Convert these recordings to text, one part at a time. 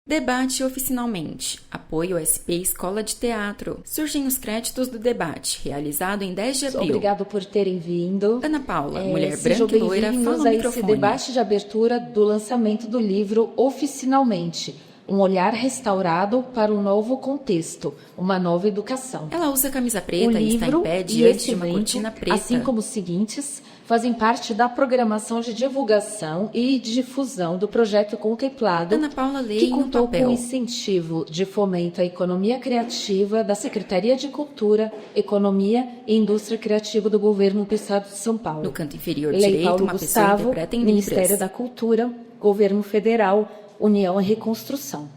Debate oficinalmente. Apoio SP Escola de Teatro. Surgem os créditos do debate, realizado em 10 de abril. Obrigado por terem vindo. Ana Paula, mulher branca e loira, fala no a microfone. Esse debate de abertura do lançamento do livro Oficinalmente. Um olhar restaurado para um novo contexto, uma nova educação. Ela usa camisa preta e está em pé diante de uma cortina preta. Assim como os seguintes, fazem parte da programação de divulgação e difusão do projeto contemplado, Ana Paula lê que no contou papel. com o incentivo de fomento à economia criativa da Secretaria de Cultura, Economia e Indústria Criativa do Governo do Estado de São Paulo. No canto inferior Lei direito, Paulo uma pessoa Gustavo, interpreta em Ministério libras. da Cultura, Governo Federal, União e Reconstrução.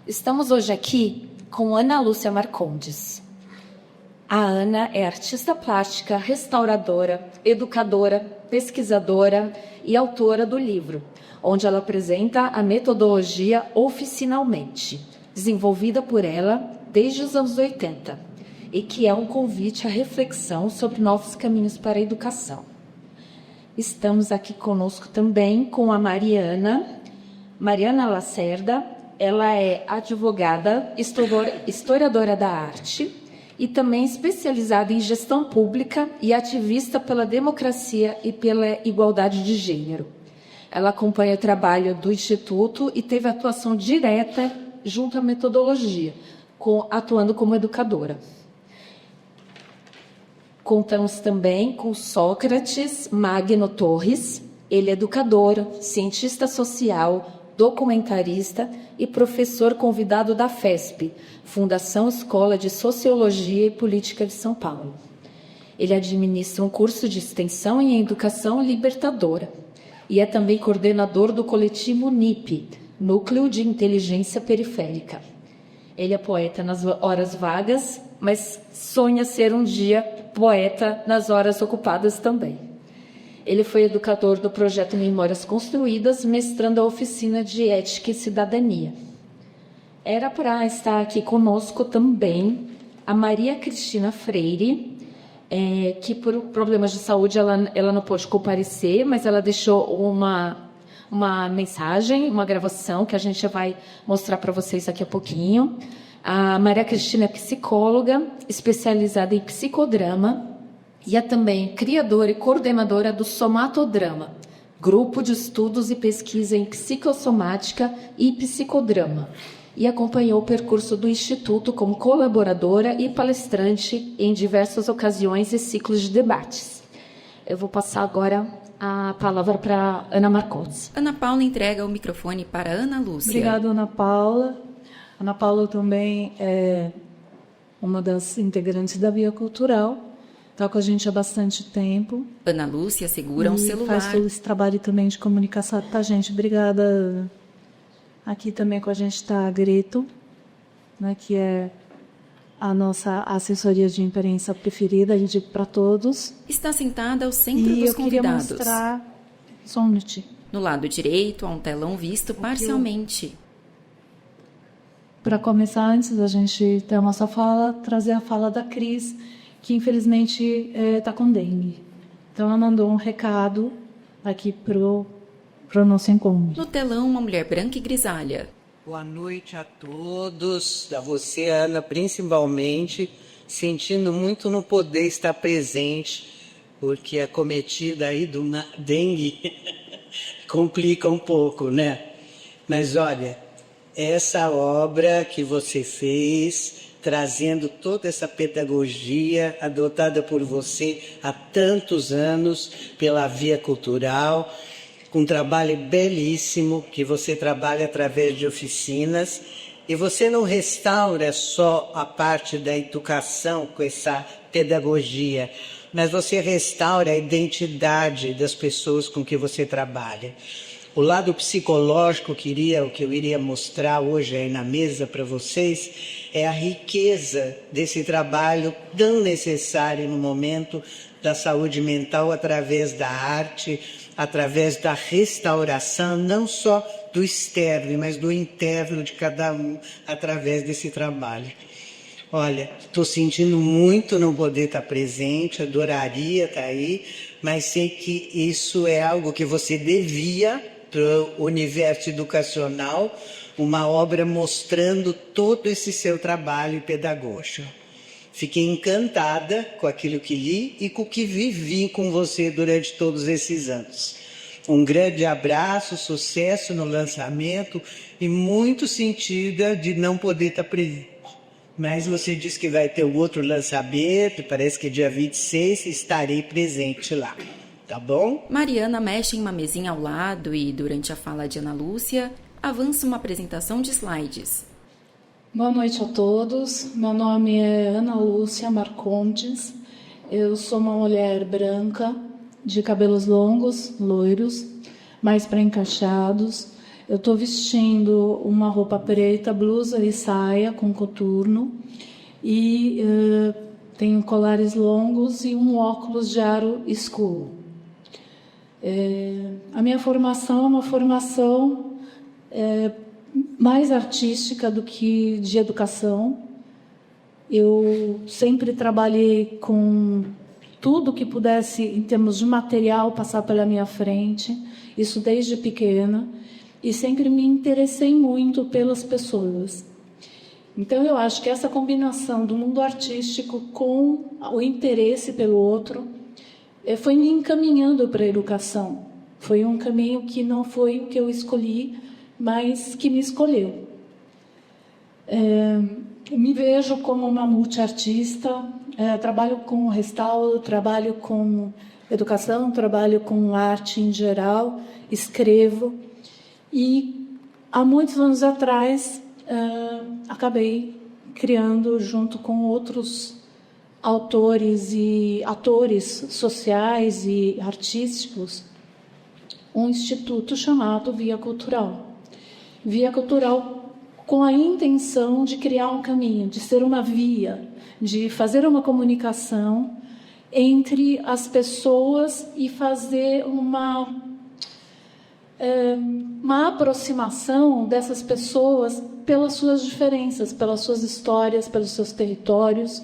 Estamos hoje aqui com Ana Lúcia Marcondes. A Ana é artista plástica, restauradora, educadora, pesquisadora e autora do livro, onde ela apresenta a metodologia Oficinalmente, desenvolvida por ela desde os anos 80, e que é um convite à reflexão sobre novos caminhos para a educação. Estamos aqui conosco também com a Mariana Lacerda. Ela é advogada, historiadora da arte e também especializada em gestão pública e ativista pela democracia e pela igualdade de gênero. Ela acompanha o trabalho do Instituto e teve atuação direta junto à metodologia, atuando como educadora. Contamos também com Sócrates Magno Torres. Ele é educador, cientista social, documentarista e professor convidado da FESP, Fundação Escola de Sociologia e Política de São Paulo. Ele administra um curso de extensão em educação libertadora e é também coordenador do coletivo NIP, Núcleo de Inteligência Periférica. Ele é poeta nas horas vagas, mas sonha ser um dia poeta nas horas ocupadas também. Ele foi educador do projeto Memórias Construídas, mestrando a oficina de Ética e Cidadania. Era para estar aqui conosco também a Maria Cristina Freire, que por problemas de saúde ela não pôde comparecer, mas ela deixou uma mensagem, uma gravação que a gente vai mostrar para vocês daqui a pouquinho. A Maria Cristina é psicóloga, especializada em psicodrama, e é também criadora e coordenadora do Somatodrama, grupo de estudos e pesquisa em psicossomática e psicodrama, e acompanhou o percurso do Instituto como colaboradora e palestrante em diversas ocasiões e ciclos de debates. Eu vou passar agora a palavra para Ana Marcondes. Ana Paula entrega o microfone para Ana Lúcia. Obrigada, Ana Paula. Ana Paula também é uma das integrantes da Via Cultural. Está com a gente há bastante tempo. Ana Lúcia segura um celular. Faz todo esse trabalho também de comunicação para a gente. Obrigada, Ana. Aqui também com a gente está a Greto, né, que é a nossa assessoria de imprensa preferida, a gente para todos. Está sentada ao centro e dos eu queria convidados. mostrar... Só um minutinho. No lado direito, há um telão visto parcialmente. Para começar, antes da gente ter a nossa fala, trazer a fala da Cris, que infelizmente está com dengue. Então ela mandou um recado aqui pro nosso encontro. No telão, uma mulher branca e grisalha. Boa noite a todos, a você, Ana, principalmente, sentindo muito no poder estar presente, porque a cometida aí do dengue complica um pouco, né? Mas olha, essa obra que você fez, trazendo toda essa pedagogia adotada por você há tantos anos pela Via Cultural, um trabalho belíssimo que você trabalha através de oficinas, e você não restaura só a parte da educação com essa pedagogia, mas você restaura a identidade das pessoas com que você trabalha. O lado psicológico o que eu iria mostrar hoje aí na mesa para vocês é a riqueza desse trabalho tão necessário no momento da saúde mental através da arte, através da restauração, não só do externo, mas do interno de cada um, através desse trabalho. Olha, estou sentindo muito não poder estar presente, adoraria estar aí, mas sei que isso é algo que você devia para o universo educacional, uma obra mostrando todo esse seu trabalho pedagógico. Fiquei encantada com aquilo que li e com o que vivi com você durante todos esses anos. Um grande abraço, sucesso no lançamento e muito sentida de não poder estar presente. Mas você disse que vai ter outro lançamento, parece que é dia 26, estarei presente lá. Tá bom? Mariana mexe em uma mesinha ao lado e, durante a fala de Ana Lúcia, avança uma apresentação de slides. Boa noite a todos. Meu nome é Ana Lúcia Marcondes. Eu sou uma mulher branca, de cabelos longos, loiros, mais para encaixados. Eu estou vestindo uma roupa preta, blusa e saia com coturno. E tenho colares longos e um óculos de aro escuro. A minha formação é uma formação mais artística do que de educação. Eu sempre trabalhei com tudo que pudesse, em termos de material, passar pela minha frente, isso desde pequena, e sempre me interessei muito pelas pessoas. Então, eu acho que essa combinação do mundo artístico com o interesse pelo outro foi me encaminhando para a educação. Foi um caminho que não foi o que eu escolhi, mas que me escolheu. Me vejo como uma multiartista, trabalho com restauro, trabalho com educação, trabalho com arte em geral, escrevo. E há muitos anos atrás, acabei criando, junto com outros autores e atores sociais e artísticos, um instituto chamado Via Cultural. Via Cultural com a intenção de criar um caminho, de ser uma via, de fazer uma comunicação entre as pessoas e fazer uma aproximação dessas pessoas pelas suas diferenças, pelas suas histórias, pelos seus territórios,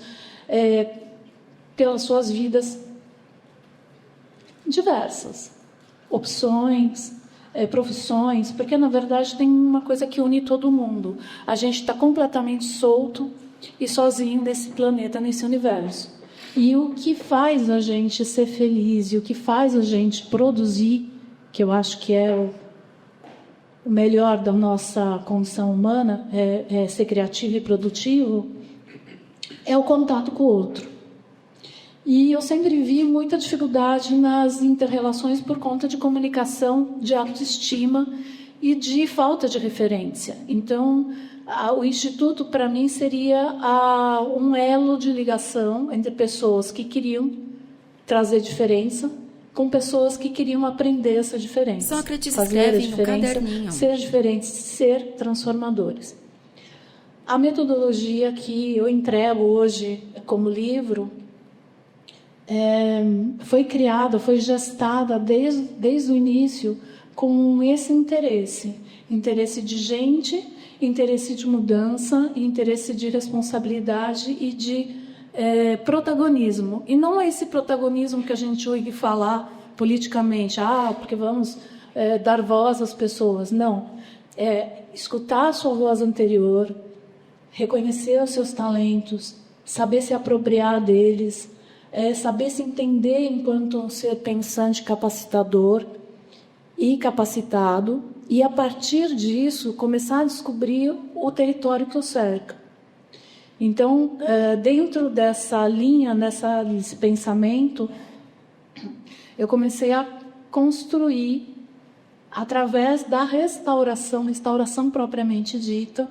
pelas suas vidas diversas, opções, profissões, porque na verdade tem uma coisa que une todo mundo. A gente está completamente solto e sozinho nesse planeta, nesse universo. E o que faz a gente ser feliz e o que faz a gente produzir, que eu acho que é o melhor da nossa condição humana, é ser criativo e produtivo, é o contato com o outro. E eu sempre vi muita dificuldade nas inter-relações por conta de comunicação, de autoestima e de falta de referência. Então, o Instituto, para mim, seria um elo de ligação entre pessoas que queriam trazer diferença com pessoas que queriam aprender essa diferença. Sócrates escreve no caderninho. Ser diferentes, ser transformadores. A metodologia que eu entrego hoje como livro foi criada, foi gestada desde o início com esse interesse de gente, interesse de mudança, interesse de responsabilidade e de protagonismo. E não é esse protagonismo que a gente ouve falar politicamente, porque vamos dar voz às pessoas. Não. É escutar a sua voz anterior, reconhecer os seus talentos, saber se apropriar deles, saber se entender enquanto um ser pensante, capacitador e capacitado, e a partir disso começar a descobrir o território que o cerca. Então, dentro dessa linha, desse pensamento, eu comecei a construir, através da restauração propriamente dita,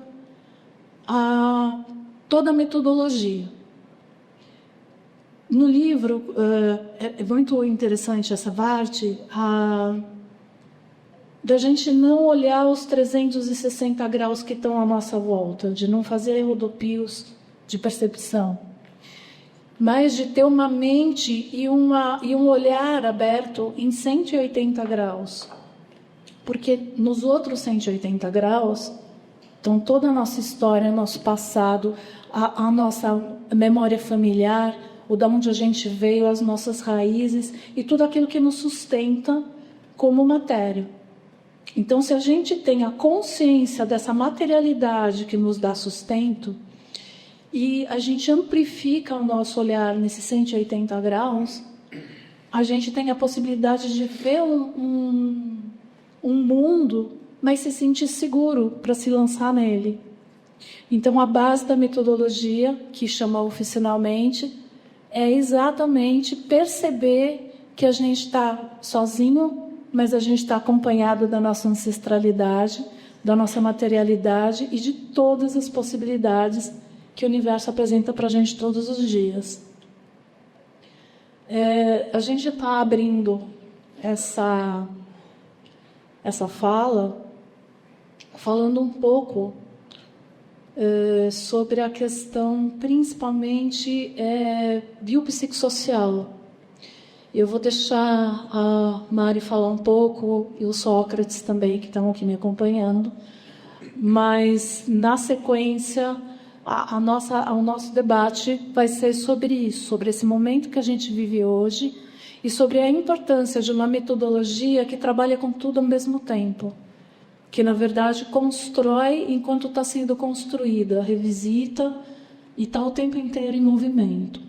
toda a metodologia. No livro, é muito interessante essa parte, da gente não olhar os 360 graus que estão à nossa volta, de não fazer rodopios de percepção, mas de ter uma mente e um olhar aberto em 180 graus. Porque nos outros 180 graus estão toda a nossa história, nosso passado, a nossa memória familiar, o de onde a gente veio, as nossas raízes e tudo aquilo que nos sustenta como matéria. Então, se a gente tem a consciência dessa materialidade que nos dá sustento, e a gente amplifica o nosso olhar nesses 180 graus, a gente tem a possibilidade de ver um mundo, mas se sentir seguro para se lançar nele. Então, a base da metodologia, que chama oficinalmente, é exatamente perceber que a gente está sozinho, mas a gente está acompanhado da nossa ancestralidade, da nossa materialidade e de todas as possibilidades que o universo apresenta para a gente todos os dias. A gente está abrindo essa fala, falando um pouco sobre a questão, principalmente, biopsicossocial. Eu vou deixar a Mari falar um pouco, e o Sócrates também, que estão aqui me acompanhando, mas, na sequência, o nosso debate vai ser sobre isso, sobre esse momento que a gente vive hoje e sobre a importância de uma metodologia que trabalha com tudo ao mesmo tempo, que, na verdade, constrói enquanto está sendo construída, revisita e está o tempo inteiro em movimento.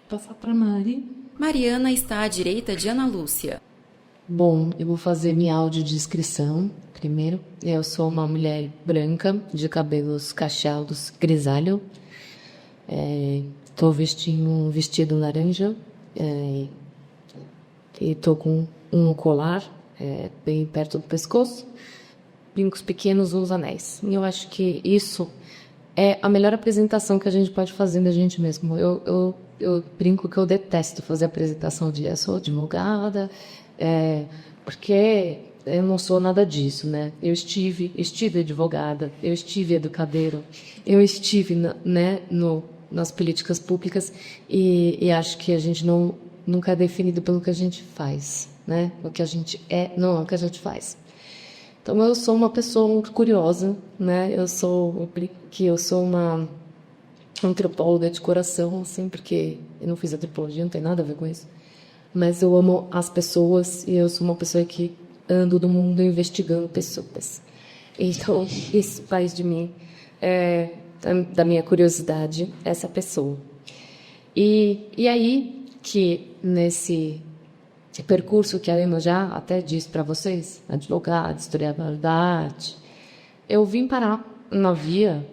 Vou passar para a Mari. Mariana está à direita de Ana Lúcia. Bom, eu vou fazer minha audiodescrição primeiro. Eu sou uma mulher branca, de cabelos cacheados grisalho. Estou vestindo um vestido laranja e estou com um colar bem perto do pescoço, brincos pequenos, uns anéis. E eu acho que isso é a melhor apresentação que a gente pode fazer da gente mesmo. Eu brinco que eu detesto fazer apresentação de eu sou advogada, porque eu não sou nada disso, né? Eu estive advogada, eu estive educadora, eu estive nas políticas públicas e acho que a gente nunca é definido pelo que a gente faz, né? O que a gente não é o que a gente faz. Então, eu sou uma pessoa muito curiosa, né? Eu sou uma antropóloga de coração, assim, porque eu não fiz antropologia, não tem nada a ver com isso. Mas eu amo as pessoas e eu sou uma pessoa que ando no mundo investigando pessoas. Então, isso faz de mim, da minha curiosidade, essa pessoa. E aí, que nesse percurso que a Emma já até disse para vocês, advogada, historiadora da arte, eu vim parar na Via,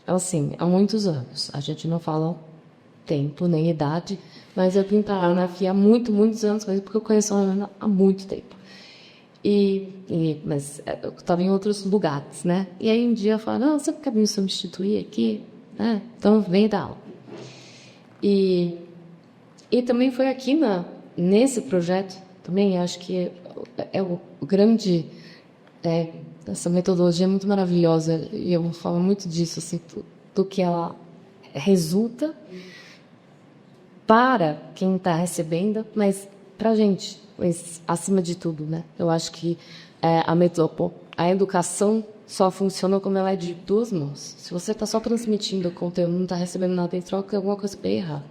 assim, há muitos anos. A gente não fala tempo nem idade, mas eu vim parar na Via há muitos anos, porque eu conheço a Ana há muito tempo. Mas eu estava em outros lugares, né? E aí um dia eu falei, não, você quer me substituir aqui? Então vem dar aula. E também foi aqui nesse projeto, também acho que é o grande... essa metodologia é muito maravilhosa e eu falo muito disso, assim, do que ela resulta para quem está recebendo, mas para a gente, mas acima de tudo, né? Eu acho que a educação só funciona quando ela é de duas mãos. Se você está só transmitindo o conteúdo, não está recebendo nada em troca, alguma coisa bem errada.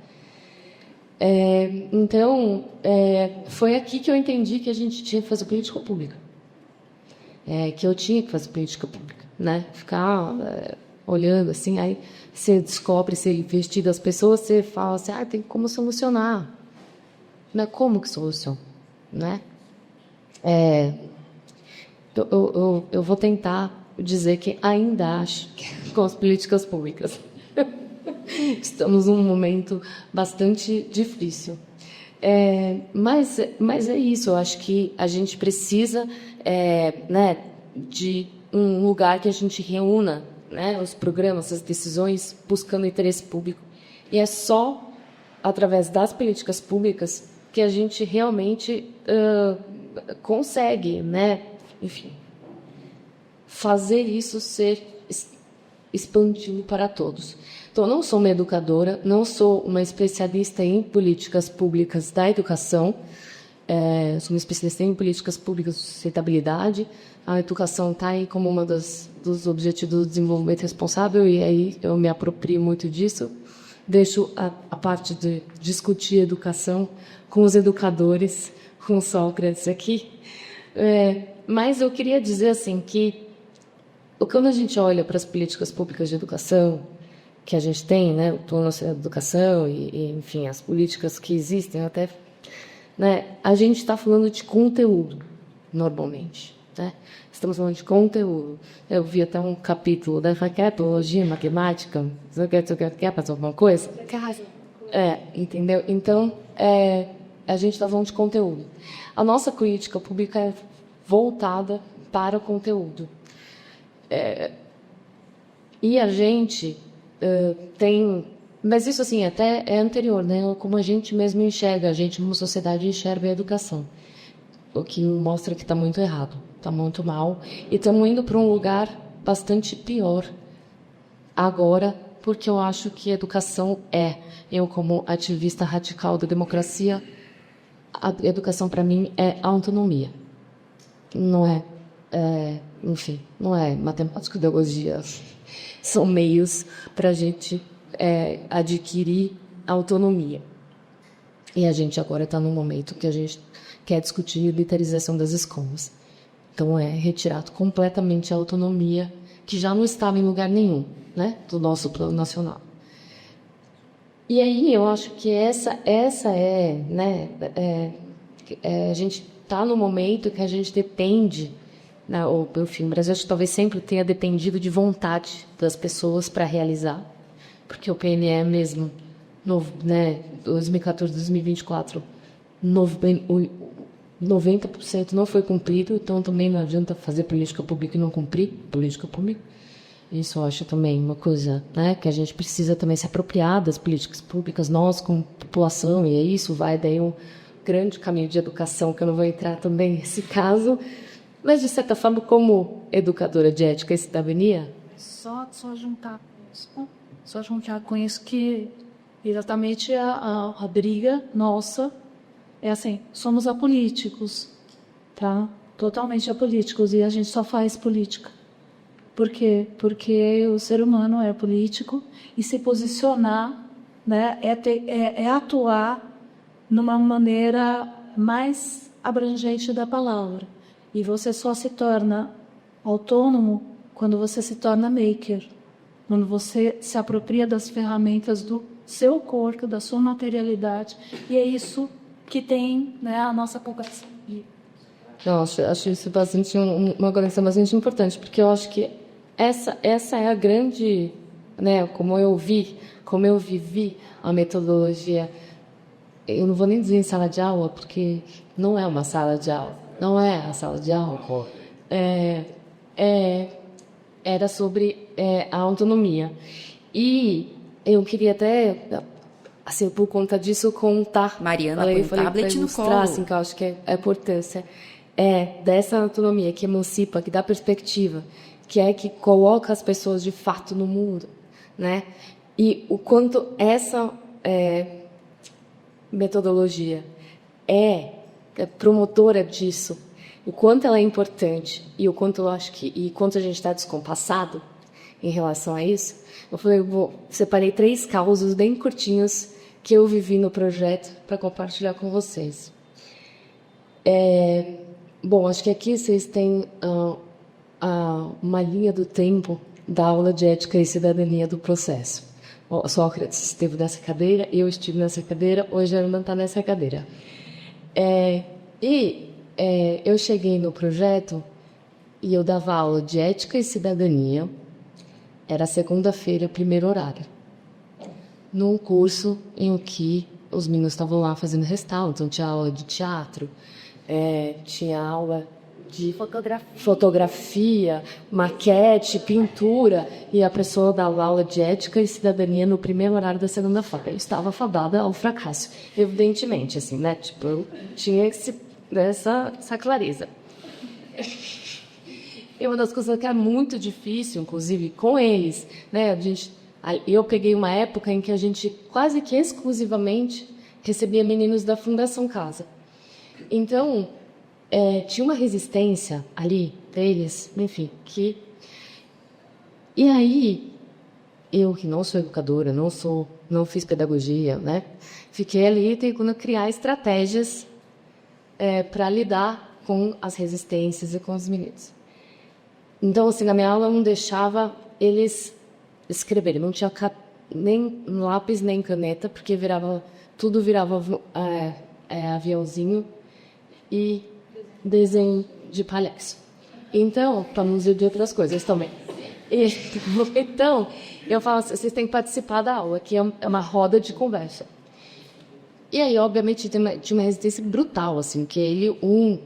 Então, foi aqui que eu entendi que a gente tinha que fazer política pública. Que eu tinha que fazer política pública, né? Ficar olhando assim, aí você descobre, você investiga as pessoas, você fala assim, tem como solucionar. Mas como que soluciona, né? Eu vou tentar dizer que ainda acho que com as políticas públicas estamos num momento bastante difícil. Mas é isso, eu acho que a gente precisa de um lugar que a gente reúna, né, os programas, as decisões, buscando interesse público. E é só através das políticas públicas que a gente realmente consegue, né, enfim, fazer isso ser expandido para todos. Então, eu não sou uma educadora, não sou uma especialista em políticas públicas da educação, sou uma especialista em políticas públicas de sustentabilidade. A educação está aí como um dos objetivos do desenvolvimento responsável, e aí eu me aproprio muito disso. Deixo a parte de discutir educação com os educadores, com Sócrates aqui. Mas eu queria dizer assim que quando a gente olha para as políticas públicas de educação que a gente tem, né, o Plano Nacional de Educação enfim, as políticas que existem até, né, a gente está falando de conteúdo, normalmente, né? Estamos falando de conteúdo. Eu vi até um capítulo da biologia, matemática, você quer fazer alguma coisa? Entendeu? Então, a gente está falando de conteúdo. A nossa política pública é voltada para o conteúdo. E a gente tem... Mas isso, assim, até é anterior, né? Como a gente mesmo enxerga, a gente, como sociedade, enxerga a educação. O que mostra que está muito errado, está muito mal. E estamos indo para um lugar bastante pior agora, porque eu acho que educação eu como ativista radical da democracia, a educação para mim é autonomia. Não enfim, não é matemática e ideologia. São meios para a gente adquirir autonomia. E a gente agora está num momento que a gente quer discutir militarização das escolas. Então, retirar completamente a autonomia, que já não estava em lugar nenhum, né, do nosso plano nacional. E aí, eu acho que essa né, a gente está no momento que a gente depende, né, o Brasil acho que talvez sempre tenha dependido de vontade das pessoas para realizar, porque o PNE mesmo, né, 2014, 2024, 90% não foi cumprido, então também não adianta fazer política pública e não cumprir política pública. Isso eu acho também uma coisa, né, que a gente precisa também se apropriar das políticas públicas, nós como população, e isso vai daí um grande caminho de educação, que eu não vou entrar também nesse caso, mas de certa forma, como educadora de ética e cidadania... Só juntar com isso que exatamente a briga nossa é assim, somos apolíticos, tá? Totalmente apolíticos, e a gente só faz política. Por quê? Porque o ser humano é político e se posicionar, né, é atuar numa maneira mais abrangente da palavra. E você só se torna autônomo quando você se torna maker, quando você se apropria das ferramentas do seu corpo, da sua materialidade, e é isso que tem, né, a nossa população. Eu acho isso bastante uma conexão bastante importante, porque eu acho que essa é a grande, né, como eu vivi a metodologia. Eu não vou nem dizer em sala de aula, porque não é uma sala de aula, não é a sala de aula. Era sobre a autonomia. E eu queria até, assim, por conta disso, contar... Mariana põe o tablet no colo. Assim, que eu acho que é a importância dessa autonomia que emancipa, que dá perspectiva, que coloca as pessoas de fato no mundo, né? E o quanto essa metodologia é promotora disso, o quanto ela é importante e o quanto eu acho e quanto a gente está descompassado em relação a isso. Eu falei, separei 3 causos bem curtinhos que eu vivi no projeto para compartilhar com vocês. Bom, acho que aqui vocês têm uma linha do tempo da aula de ética e cidadania do processo. O Sócrates esteve nessa cadeira, eu estive nessa cadeira, hoje a Ana está nessa cadeira. Eu cheguei no projeto e eu dava aula de ética e cidadania. Era segunda-feira, primeiro horário. Num curso em que os meninos estavam lá fazendo restauro, então tinha aula de teatro, tinha aula de fotografia, maquete, pintura, e a pessoa dava aula de ética e cidadania no primeiro horário da segunda-feira. Eu estava fadada ao fracasso, evidentemente, assim, né? Tipo, eu tinha essa clareza. E uma das coisas que é muito difícil, inclusive, com eles, né? Eu peguei uma época em que a gente quase que exclusivamente recebia meninos da Fundação Casa. Então, tinha uma resistência ali deles, enfim, E aí, eu que não sou educadora, não fiz pedagogia, né? Fiquei ali tentando criar estratégias para lidar com as resistências e com os meninos. Então, assim, na minha aula eu não deixava eles escreverem, não tinha nem lápis nem caneta, porque tudo virava aviãozinho e desenho de palhaço. Então, para não dizer de outras coisas também. Então, eu falo assim, vocês têm que participar da aula, que é uma roda de conversa. E aí, obviamente, tinha uma resistência brutal, assim, que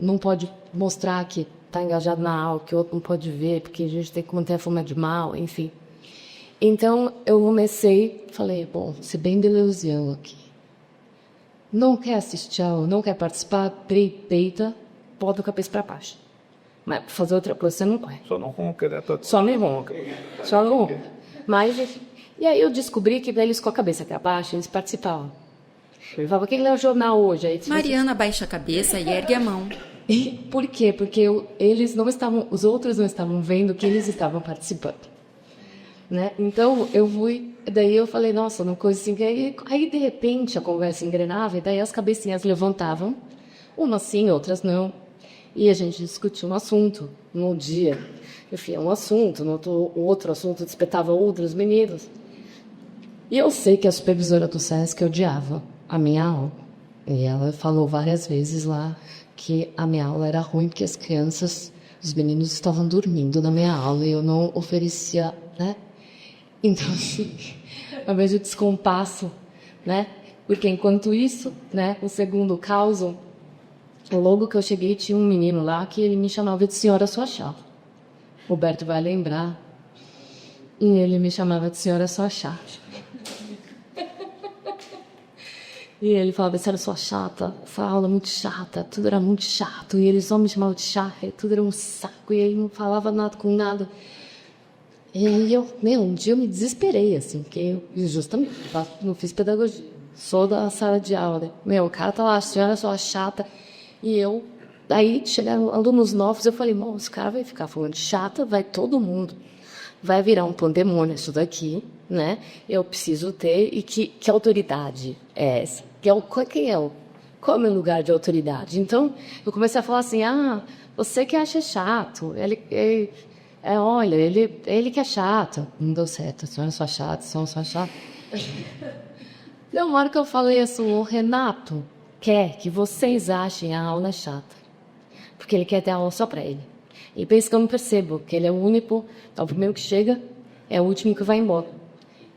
não pode mostrar que está engajado na aula, que o outro não pode ver, porque a gente tem que manter a forma de mal, enfim. Então, eu falei, bom, ser bem deleuziano aqui. Não quer assistir a aula, não quer participar, peita, bota o cabeça para baixo. Mas fazer outra coisa você não vai. Só não ronca, né? Só não ronca. Só não ronca. Mas, enfim. E aí eu descobri que eles com a cabeça para baixo, eles participavam. Eu falava, quem lê o jornal hoje? Aí, Mariana baixa a cabeça e ergue a mão. E por quê? Porque os outros não estavam vendo que eles estavam participando. Né? Então, daí eu falei, nossa, uma coisa assim, aí de repente a conversa engrenava, e daí as cabecinhas levantavam, umas sim, outras não, e a gente discutia um assunto, num dia, enfim, um assunto, no outro assunto disputava outros meninos. E eu sei que a supervisora do SESC odiava a minha aula, e ela falou várias vezes lá que a minha aula era ruim, porque os meninos estavam dormindo na minha aula, e eu não oferecia, né? Então, assim, ao invés de descompasso, né? Porque enquanto isso, né, o segundo caos, logo que eu cheguei, tinha um menino lá que ele me chamava de senhora sua chata. O Roberto vai lembrar. E ele me chamava de senhora sua chata. E ele falava, senhora sua chata, essa aula é muito chata, tudo era muito chato. E eles só me chamavam de chata, tudo era um saco. E ele não falava nada com nada. E aí um dia eu me desesperei, assim, porque eu justamente não fiz pedagogia, sou da sala de aula, né? O cara tá lá, a senhora só chata, e daí chegaram alunos novos, eu falei, esse cara vai ficar falando de chata, vai todo mundo, vai virar um pandemônio isso daqui, né? Eu preciso ter, e que autoridade é essa? Qual é o meu lugar de autoridade? Então, eu comecei a falar assim, você que acha chato, olha, ele que é chato. Não deu certo, a senhora é só chata, Deu uma hora que eu falei assim, o Renato quer que vocês achem a aula chata. Porque ele quer ter aula só para ele. E pensa que eu não percebo, que ele é o único, o primeiro que chega, é o último que vai embora.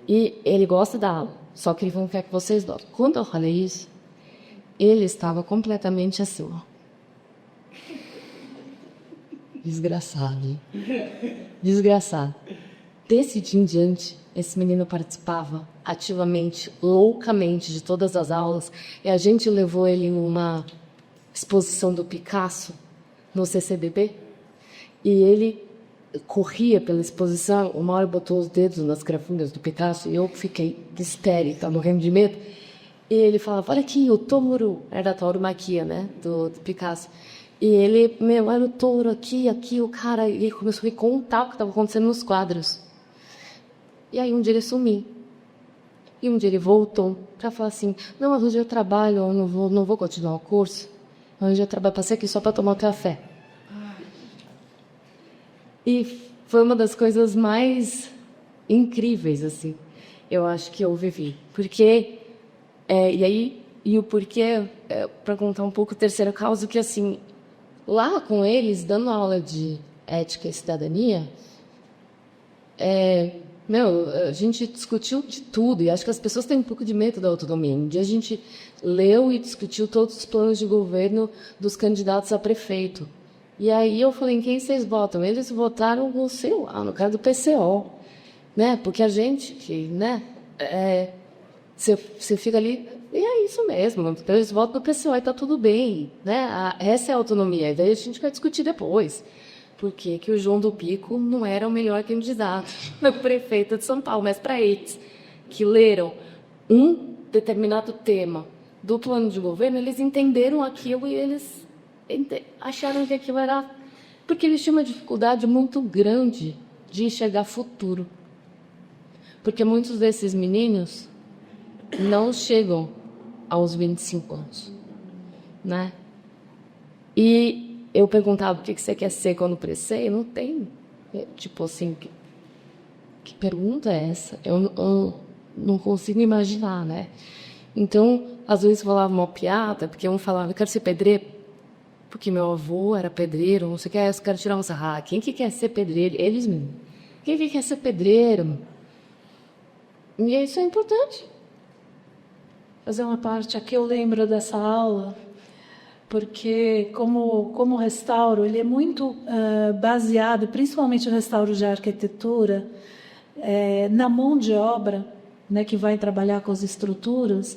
E ele gosta da aula, só que ele não quer que vocês dormam. Quando eu falei isso, ele estava completamente assim, Desgraçado. Desgraçado. Desse dia em diante, esse menino participava ativamente, loucamente, de todas as aulas. E a gente levou ele em uma exposição do Picasso, no CCBB. E ele corria pela exposição. Uma hora botou os dedos nas crafundas do Picasso e eu fiquei histérica, morrendo de medo. E ele falava, olha aqui, o touro. Era a tauromaquia, né, do Picasso. E ele, era o touro aqui, o cara, e ele começou a me contar o que estava acontecendo nos quadros. E aí um dia ele sumiu. E um dia ele voltou para falar assim, não, mas hoje eu trabalho, eu não vou continuar o curso. Hoje eu trabalho, passei aqui só para tomar um café. E foi uma das coisas mais incríveis, assim, eu acho que eu vivi. Porque, e o porquê, para contar um pouco o terceiro caso, que assim, lá com eles, dando aula de ética e cidadania, a gente discutiu de tudo, e acho que as pessoas têm um pouco de medo da autonomia. Um dia a gente leu e discutiu todos os planos de governo dos candidatos a prefeito. E aí eu falei, em quem vocês votam? Eles votaram no, sei lá, no cara do PCO, né? Porque a gente, você fica ali, e é isso mesmo, então eles votam no PCO e está tudo bem, né? Essa é a autonomia, e daí a gente vai discutir depois. Por que o João do Pico não era o melhor candidato no prefeito de São Paulo, mas para eles que leram um determinado tema do plano de governo, eles entenderam aquilo e eles acharam que aquilo era... Porque eles tinham uma dificuldade muito grande de enxergar futuro. Porque muitos desses meninos não chegam aos 25 anos, né? E eu perguntava o que você quer ser quando crescer, e não tem, tipo assim, que pergunta é essa? Eu não consigo imaginar, né? Então, às vezes falava uma piada, porque um falava, eu quero ser pedreiro, porque meu avô era pedreiro, não sei o que, aí os caras tiravam sarra, quem que quer ser pedreiro? Eles mesmo. Quem que quer ser pedreiro? E isso é importante. Fazer uma parte aqui, eu lembro dessa aula, porque como restauro, ele é muito baseado, principalmente o restauro de arquitetura, na mão de obra, né, que vai trabalhar com as estruturas.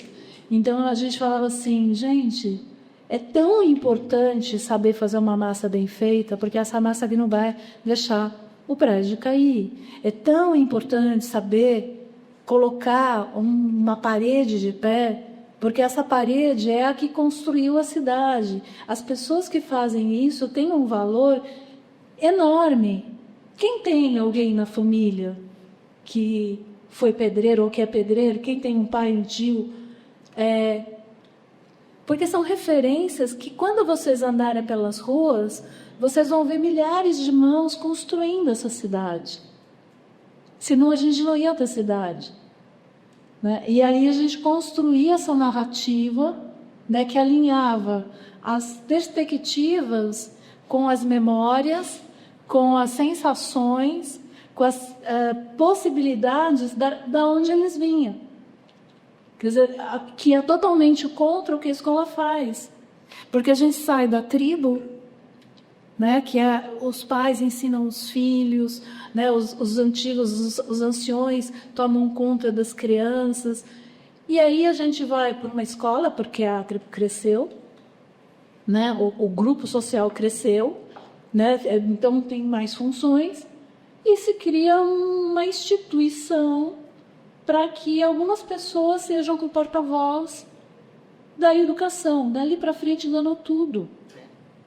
Então, a gente falava assim, gente, é tão importante saber fazer uma massa bem feita, porque essa massa aqui não vai deixar o prédio cair. É tão importante saber colocar uma parede de pé, porque essa parede é a que construiu a cidade. As pessoas que fazem isso têm um valor enorme. Quem tem alguém na família que foi pedreiro ou que é pedreiro? Quem tem um pai, um tio? Porque são referências que, quando vocês andarem pelas ruas, vocês vão ver milhares de mãos construindo essa cidade. Senão a gente não ia ter cidade. Né? E aí a gente construía essa narrativa, né, que alinhava as perspectivas com as memórias, com as sensações, com as possibilidades da onde eles vinham. Quer dizer, que é totalmente contra o que a escola faz. Porque a gente sai da tribo, né, que os pais ensinam os filhos, né, os antigos, os anciões tomam conta das crianças. E aí a gente vai para uma escola, porque a tribo cresceu, né, o grupo social cresceu, né, então tem mais funções, e se cria uma instituição para que algumas pessoas sejam o porta-voz da educação. Dali para frente danou tudo.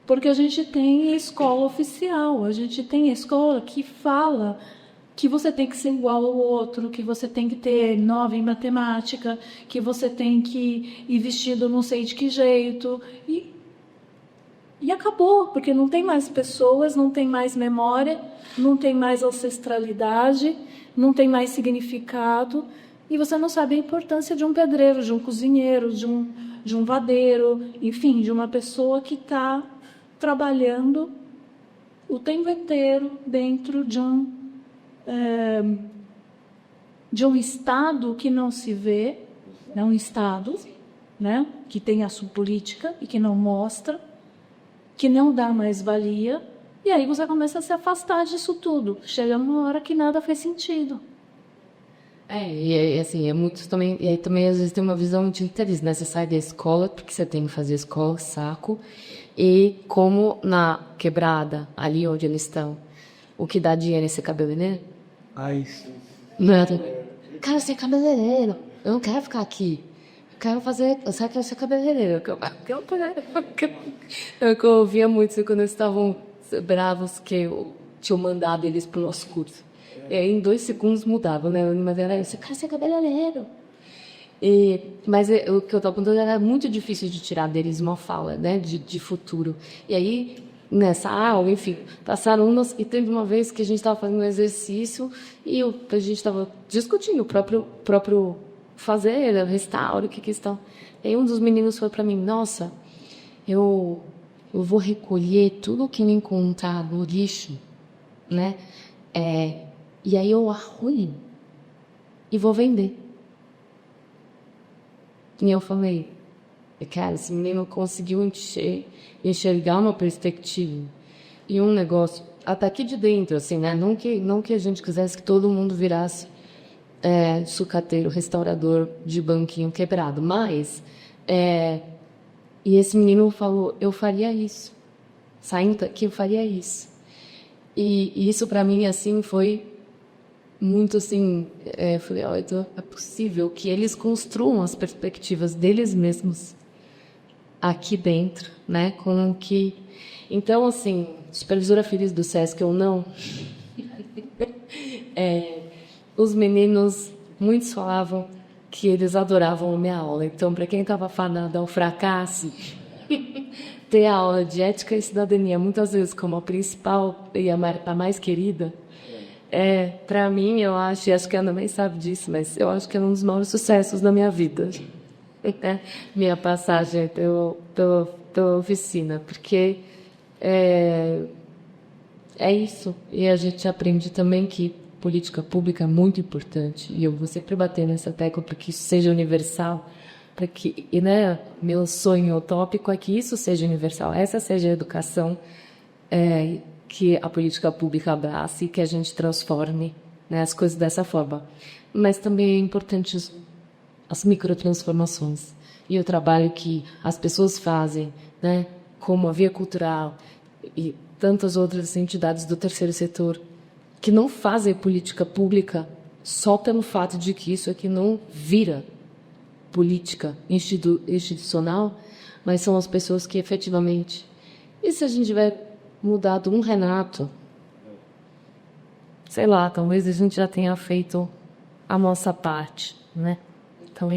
Porque a gente tem a escola oficial, a gente tem a escola que fala que você tem que ser igual ao outro, que você tem que ter 9 em matemática, que você tem que ir vestido não sei de que jeito. E acabou, porque não tem mais pessoas, não tem mais memória, não tem mais ancestralidade, não tem mais significado, e você não sabe a importância de um pedreiro, de um cozinheiro, de um vadeiro, enfim, de uma pessoa que está trabalhando o tempo inteiro dentro de um estado que não se vê, né, um estado, né, que tem a sua política e que não mostra, que não dá mais valia, e aí você começa a se afastar disso tudo. Chega uma hora que nada faz sentido. E assim, é muito também. E aí também às vezes tem uma visão muito interesse, né? Você sai da escola, porque você tem que fazer escola, saco. E como na quebrada, ali onde eles estão, o que dá dinheiro é ser cabeleireiro? Sim. Nada. Cara, ser cabeleireiro. Eu não quero ficar aqui. Quero fazer. Eu só quero ser cabeleireiro. Eu ouvia muito isso quando eles estavam bravos que eu tinha mandado eles pro nosso curso. E aí, em 2 segundos mudava, né? Mas era isso, eu quero ser cabeleireiro. Mas o que eu estava contando era muito difícil de tirar deles uma fala, né? De futuro. E aí, nessa aula, enfim, passaram umas. E teve uma vez que a gente estava fazendo um exercício e a gente estava discutindo o próprio fazer, restauro, o que estão. E aí, um dos meninos falou para mim: Nossa, eu vou recolher tudo o que me encontrar no lixo, né? E aí eu arruino e vou vender. E eu falei, cara, esse menino conseguiu enxergar uma perspectiva e um negócio, até aqui de dentro, assim, né? Não que a gente quisesse que todo mundo virasse sucateiro, restaurador de banquinho quebrado, mas e esse menino falou, eu faria isso. Saindo daqui, eu faria isso. E isso para mim, assim, foi muito assim, eu falei, então é possível que eles construam as perspectivas deles mesmos aqui dentro, né? Com que, então assim, supervisora feliz do SESC ou não, os meninos muitos falavam que eles adoravam a minha aula. Então, para quem estava fadado ao fracasso, ter a aula de ética e cidadania, muitas vezes como a principal e a mais querida, para mim, eu acho, e acho que a Ana também sabe disso, mas eu acho que é um dos maiores sucessos da minha vida. Minha passagem pela oficina, porque é isso. E a gente aprende também que política pública é muito importante, e eu vou sempre bater nessa tecla para que isso seja universal, para que, meu sonho utópico é que isso seja universal, essa seja a educação que a política pública abrace e que a gente transforme, as coisas dessa forma. Mas também é importante as microtransformações e o trabalho que as pessoas fazem, como a Via Cultural e tantas outras entidades do terceiro setor, que não fazem política pública só pelo fato de que isso aqui não vira política institucional, mas são as pessoas que efetivamente... E se a gente tiver mudado um Renato, sei lá, talvez a gente já tenha feito a nossa parte, Então,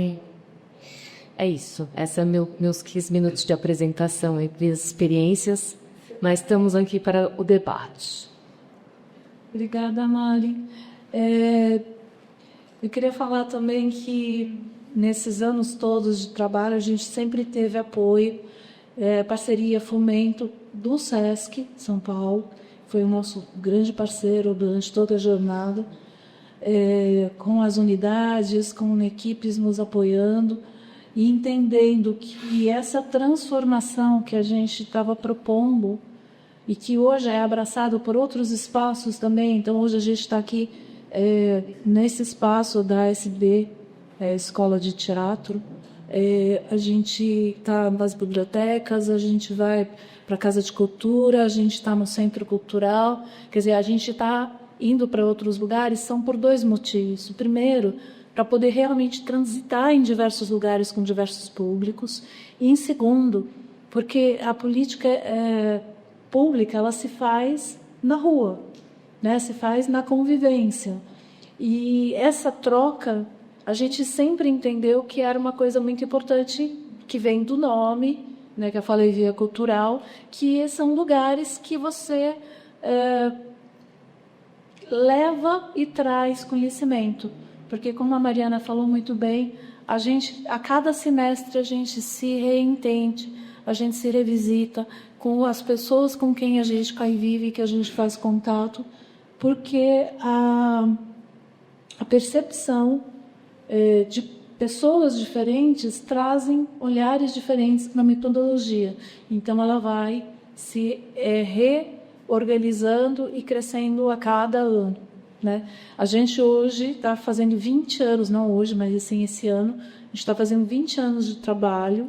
é isso. Esses são meus 15 minutos de apresentação entre as experiências, mas estamos aqui para o debate. Obrigada, Mari. Eu queria falar também que, nesses anos todos de trabalho, a gente sempre teve apoio, parceria, fomento do SESC São Paulo, foi o nosso grande parceiro durante toda a jornada, com as unidades, com equipes nos apoiando e entendendo que essa transformação que a gente estava propondo e que hoje é abraçado por outros espaços também. Então, hoje a gente está aqui nesse espaço da SB, Escola de Teatro. A gente está nas bibliotecas, a gente vai para a Casa de Cultura, a gente está no Centro Cultural. Quer dizer, a gente está indo para outros lugares, são por dois motivos. O primeiro, para poder realmente transitar em diversos lugares com diversos públicos. E, em segundo, porque a política pública, ela se faz na rua, se faz na convivência. E essa troca, a gente sempre entendeu que era uma coisa muito importante, que vem do nome, que eu falei, Via Cultural, que são lugares que você leva e traz conhecimento. Porque, como a Mariana falou muito bem, a cada semestre a gente se reentende, a gente se revisita com as pessoas com quem a gente convive, que a gente faz contato, porque a percepção de pessoas diferentes trazem olhares diferentes para a metodologia. Então, ela vai se reorganizando e crescendo a cada ano. A gente hoje está fazendo 20 anos, não hoje, mas assim, esse ano, a gente está fazendo 20 anos de trabalho.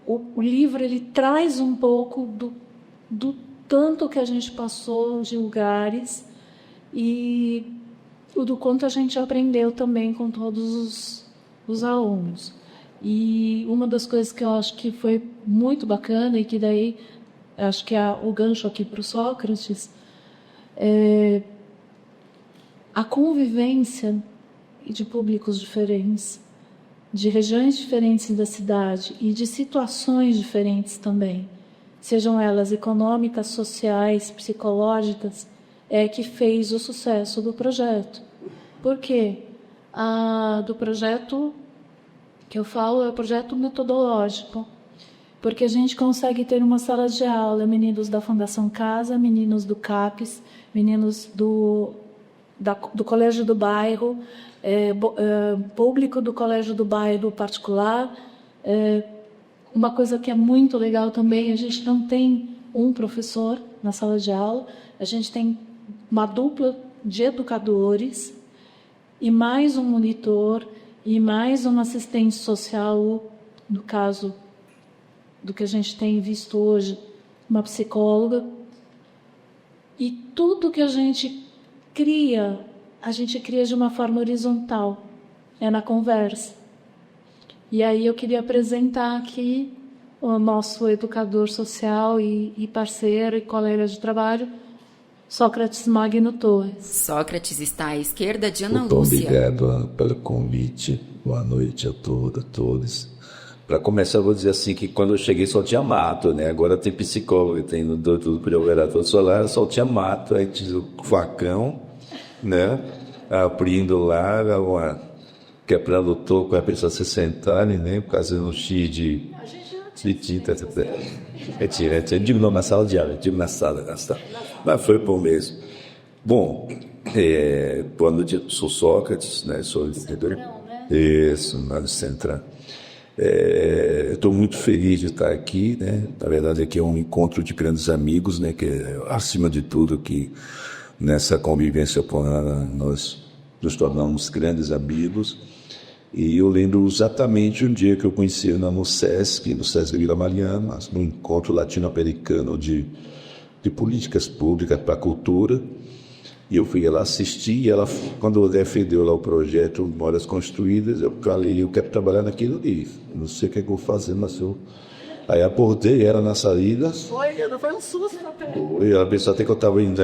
O livro ele traz um pouco do tanto que a gente passou de lugares e do quanto a gente aprendeu também com todos os alunos. E uma das coisas que eu acho que foi muito bacana e que daí acho que é o gancho aqui para o Sócrates, a convivência de públicos diferentes, de regiões diferentes da cidade e de situações diferentes também, sejam elas econômicas, sociais, psicológicas, que fez o sucesso do projeto. Por quê? Do projeto que eu falo é o projeto metodológico, porque a gente consegue ter uma sala de aula, meninos da Fundação Casa, meninos do CAPES, meninos do Colégio do Bairro, público do Colégio do Bairro particular. Uma coisa que é muito legal também, a gente não tem um professor na sala de aula, a gente tem uma dupla de educadores e mais um monitor e mais um assistente social, no caso do que a gente tem visto hoje, uma psicóloga. E tudo que a gente cria de uma forma horizontal, na conversa. E aí eu queria apresentar aqui o nosso educador social e parceiro e colega de trabalho, Sócrates Magno Torres. Sócrates está à esquerda de Ana Muito Lúcia. obrigado pelo convite. Boa noite a todas, a todos. Para começar, eu vou dizer assim que quando eu cheguei só tinha mato, né? Agora tem psicólogo, tem tudo para operador solar, só tinha mato, aí tinha o facão, né? Abrindo lá, quebrando o toco para a pessoa se sentarem, né? Fazendo um X de tinta. Digo não, na sala de aula, digo na sala. Mas foi bom mesmo. Bom, boa noite, eu sou Sócrates, né? Sou educador. Isso, no Centrão. Estou muito feliz de estar aqui, né? Na verdade, aqui é um encontro de grandes amigos, né? Que acima de tudo, que nessa convivência nós nos tornamos grandes amigos. E eu lembro exatamente um dia que eu conheci ela no SESC Vila Mariana, num encontro latino-americano de políticas públicas para a cultura. E eu fui lá assistir, e ela, quando defendeu lá o projeto Memórias Construídas, eu falei, eu quero trabalhar naquilo ali, não sei o que eu vou fazer, mas eu... Aí abordei ela na saída. Foi um susto. E ela pensou até que eu estava indo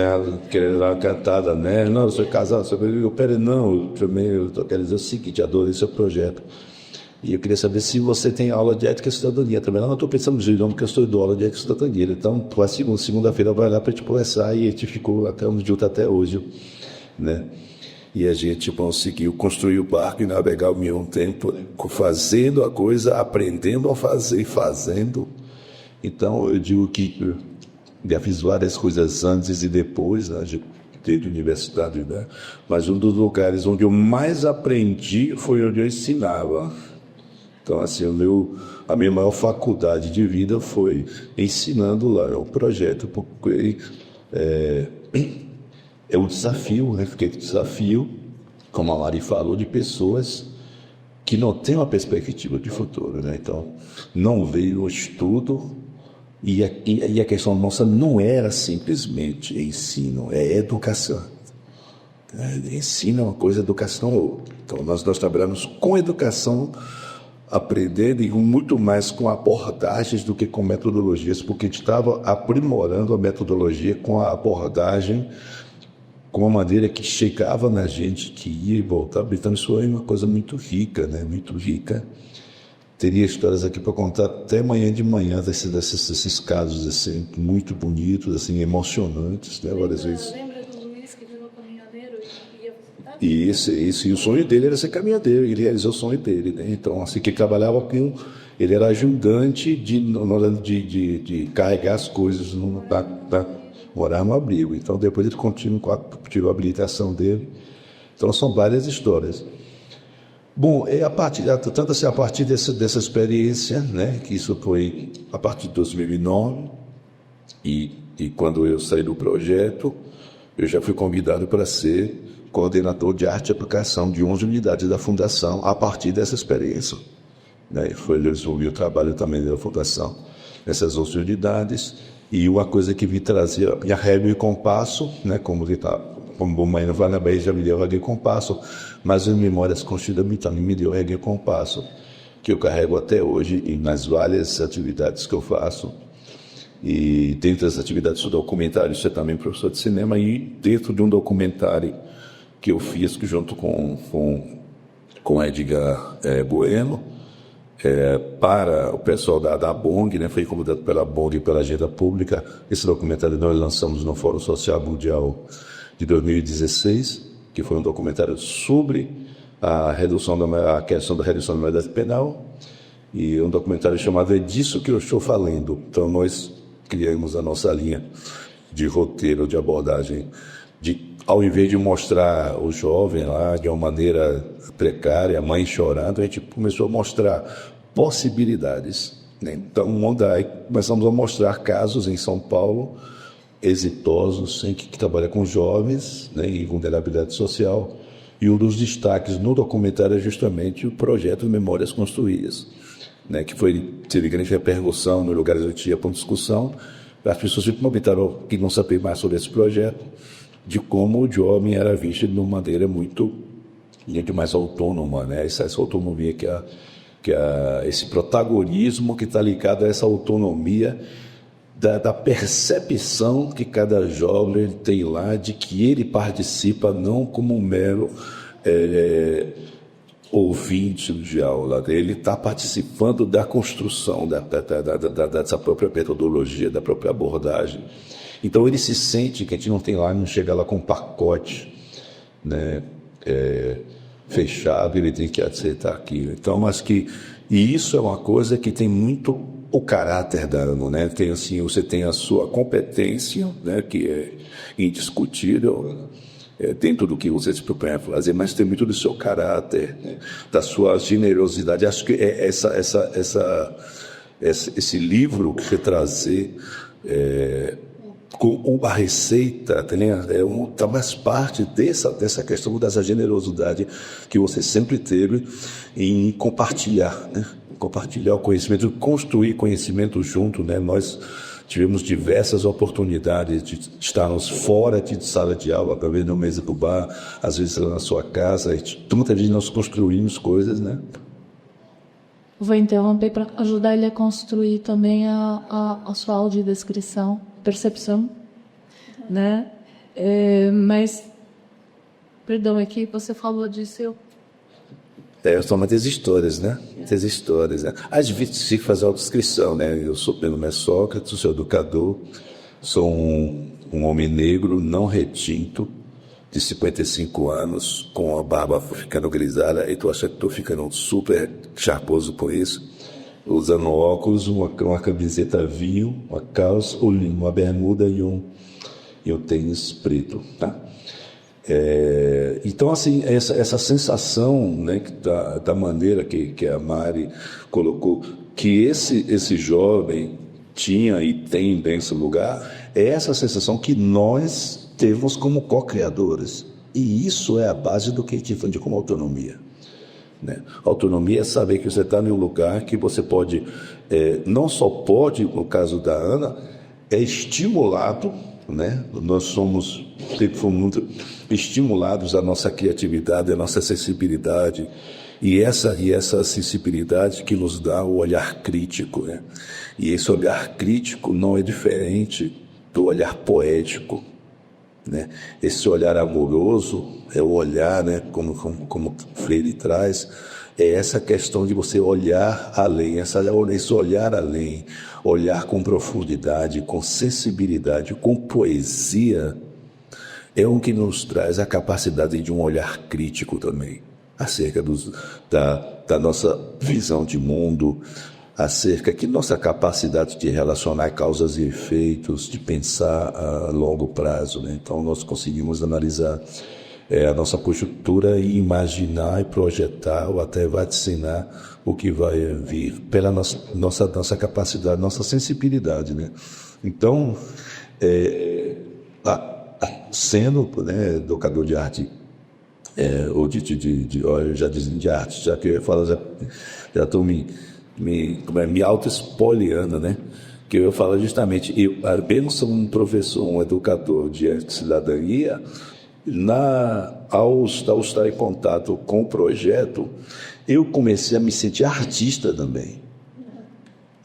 querendo dar uma cantada, né? Não, eu sou casado, eu peraí, não, eu quero dizer o seguinte, adorei seu projeto. E eu queria saber se você tem aula de ética e cidadania também. Não, estou pensando no não, porque eu estou dando aula de ética e cidadania. Então, segunda-feira vai lá para a gente conversar, e a gente ficou até junto até hoje, né? E a gente conseguiu construir o barco e navegar um tempo, né? Fazendo a coisa, aprendendo a fazer e fazendo. Então, eu digo que já fiz várias coisas antes e depois, né? De universidade, né? Mas um dos lugares onde eu mais aprendi foi onde eu ensinava. Então, assim, a minha maior faculdade de vida foi ensinando lá, o projeto, porque é um desafio, né? Fiquei com desafio, como a Mari falou, de pessoas que não têm uma perspectiva de futuro, né? Então, não veio o estudo, e a questão nossa não era simplesmente ensino, é educação. Ensino é uma coisa, educação é outra. Então, nós trabalhamos com educação, aprendendo, e muito mais com abordagens do que com metodologias, porque a gente estava aprimorando a metodologia com a abordagem, com uma maneira que chegava na gente, que ia e voltava. Então, isso foi uma coisa muito rica, né? Muito rica. Teria histórias aqui para contar até amanhã de manhã desses casos assim, muito bonitos, assim, emocionantes, né? Várias vezes. Lembra do Luiz que virou caminhoneiro e ia... E o sonho dele era ser caminhoneiro, ele realizou o sonho dele, né? Então, assim, que ele trabalhava com... Ele era ajudante de carregar as coisas para morar no abrigo. Então, depois ele tirou a habilitação dele. Então, são várias histórias. Bom, a partir dessa experiência, né, que isso foi a partir de 2009, e quando eu saí do projeto, eu já fui convidado para ser coordenador de arte e aplicação de 11 unidades da Fundação a partir dessa experiência. Né? Eu desenvolvi o trabalho também da Fundação nessas 11 unidades, e uma coisa que me trazia a régua e compasso, né, como o Maíra Vanabé já me deu régua e compasso, mas em Memórias Construídas também me deu régua e compasso, que eu carrego até hoje e nas várias atividades que eu faço. E dentro das atividades do documentário, você também é professor de cinema, e dentro de um documentário que eu fiz junto com Edgar Bueno, para o pessoal da BONG, né, foi convidado pela BONG e pela Agenda Pública. Esse documentário nós lançamos no Fórum Social Mundial de 2016, que foi um documentário sobre a questão da redução da maioridade penal, e um documentário chamado É Disso Que Eu Estou Falando. Então, nós criamos a nossa linha de roteiro, de abordagem, ao invés de mostrar o jovem lá de uma maneira precária, a mãe chorando, a gente começou a mostrar possibilidades, né? Então, começamos a mostrar casos em São Paulo exitosos, que trabalha com jovens, né, em vulnerabilidade social, e um dos destaques no documentário é justamente o projeto Memórias Construídas, né, que teve grande repercussão nos lugares onde tinha para discussão. As pessoas sempre comentaram que não sabiam mais sobre esse projeto, de como o jovem era visto de uma maneira muito mais autônoma, né? Essa autonomia esse protagonismo que está ligado a essa autonomia da percepção que cada jovem tem lá de que ele participa não como um mero ouvinte de aula, ele está participando da construção dessa própria metodologia, da própria abordagem. Então ele se sente que a gente não chega lá com um pacote, né, fechado, ele tem que aceitar aquilo. Então, e isso é uma coisa que tem muito o caráter da ANO, né? Tem assim, você tem a sua competência, né, que é indiscutível, dentro do que você se propõe a fazer, mas tem muito do seu caráter, né, da sua generosidade. Acho que esse livro que você trazer com uma receita, faz parte dessa questão dessa generosidade que você sempre teve em compartilhar, né? Compartilhar o conhecimento, construir conhecimento junto, né? Nós tivemos diversas oportunidades de estarmos fora de sala de aula, talvez na mesa do bar, às vezes na sua casa, e muitas vezes nós construímos coisas, né? Vou interromper para ajudar ele a construir também a sua audiodescrição, percepção, né? Mas, perdão, aqui você falou disso, São muitas histórias, né? Muitas histórias, né? Às vezes se faz autodescrição, né? Meu nome é Sócrates, sou educador, sou um homem negro, não retinto, de 55 anos, com a barba ficando grisalha, e tu acha que estou ficando super charmoso por isso, usando óculos, uma camiseta vinho, uma calça, uma bermuda e um tênis preto, tá? Então, assim, essa sensação, né, da maneira que a Mari colocou, que esse jovem tinha e tem nesse lugar, é essa sensação que nós temos como co-criadores. E isso é a base do que a gente entende como autonomia, né? Autonomia é saber que você está em um lugar que você pode, não só pode, no caso da Ana, é estimulado, né? Nós fomos muito estimulados a nossa criatividade, a nossa sensibilidade, e essa sensibilidade que nos dá o olhar crítico, né? E esse olhar crítico não é diferente do olhar poético, né? Esse olhar amoroso é o olhar, né, como Freire traz, é essa questão de você olhar além, esse olhar além, olhar com profundidade, com sensibilidade, com poesia, é o que nos traz a capacidade de um olhar crítico também, acerca da nossa visão de mundo, acerca de nossa capacidade de relacionar causas e efeitos, de pensar a longo prazo, né? Então, nós conseguimos analisar a nossa conjuntura e imaginar e projetar ou até vaticinar o que vai vir pela nossa capacidade, nossa sensibilidade, né? Então, sendo, né, educador de arte, ou eu já dizem de arte, já que eu falo, já estou me auto-espoliando, né? Que eu falo justamente, eu sou um professor, um educador de arte e cidadania, ao estar em contato com o projeto, eu comecei a me sentir artista também,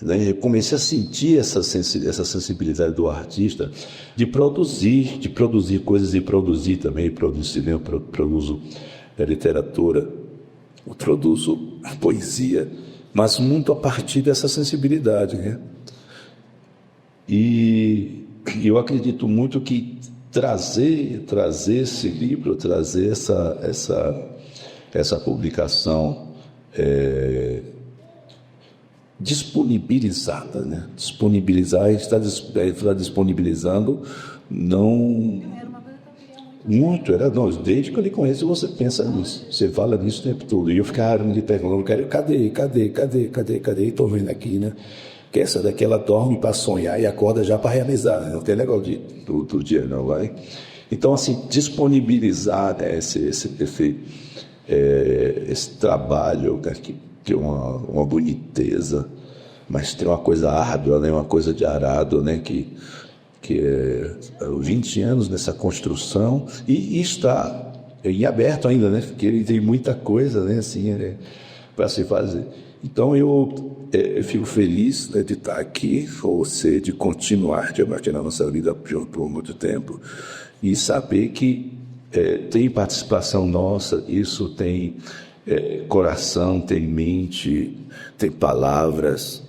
né? Eu comecei a sentir essa sensibilidade do artista de produzir coisas, e produzir também, produzo cinema, produzo literatura, produzo poesia, mas muito a partir dessa sensibilidade, né? E eu acredito muito que trazer esse livro, trazer essa publicação disponibilizada, né? Disponibilizar, está disponibilizando, não muito, desde que eu lhe conheço você pensa nisso, você fala nisso o tempo todo, e eu ficava me perguntando, cadê, e estou vendo aqui, né? Que essa daqui ela dorme para sonhar e acorda já para realizar, né? Não tem negócio do dia, não vai? Então, assim, disponibilizar, né, esse trabalho, né, que tem uma boniteza, mas tem uma coisa árdua, né, uma coisa de arado, né, que é 20 anos nessa construção, e está em aberto ainda, né, porque ele tem muita coisa, né, assim, para se fazer. Então, eu fico feliz, né, de estar aqui com você, de continuar na nossa vida por muito tempo, e saber que tem participação nossa, isso tem coração, tem mente, tem palavras,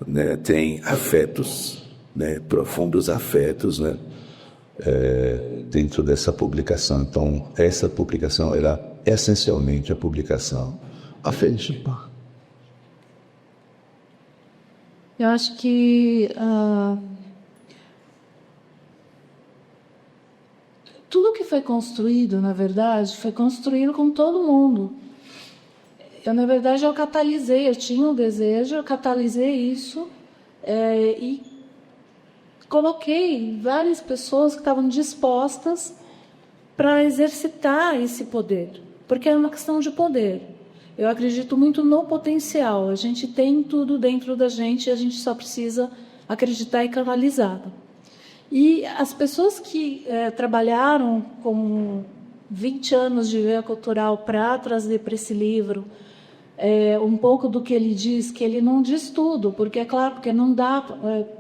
né? Tem afetos, né? Profundos afetos, né? Dentro dessa publicação. Então, essa publicação era essencialmente a publicação afetiva. Eu acho que tudo que foi construído, na verdade, foi construído com todo mundo. Na verdade, eu catalisei, eu tinha um desejo, eu catalisei isso e coloquei várias pessoas que estavam dispostas para exercitar esse poder, porque é uma questão de poder. Eu acredito muito no potencial. A gente tem tudo dentro da gente e a gente só precisa acreditar e canalizar. E as pessoas que trabalharam com 20 anos de veia cultural para trazer para esse livro um pouco do que ele diz, que ele não diz tudo, porque é claro, porque não dá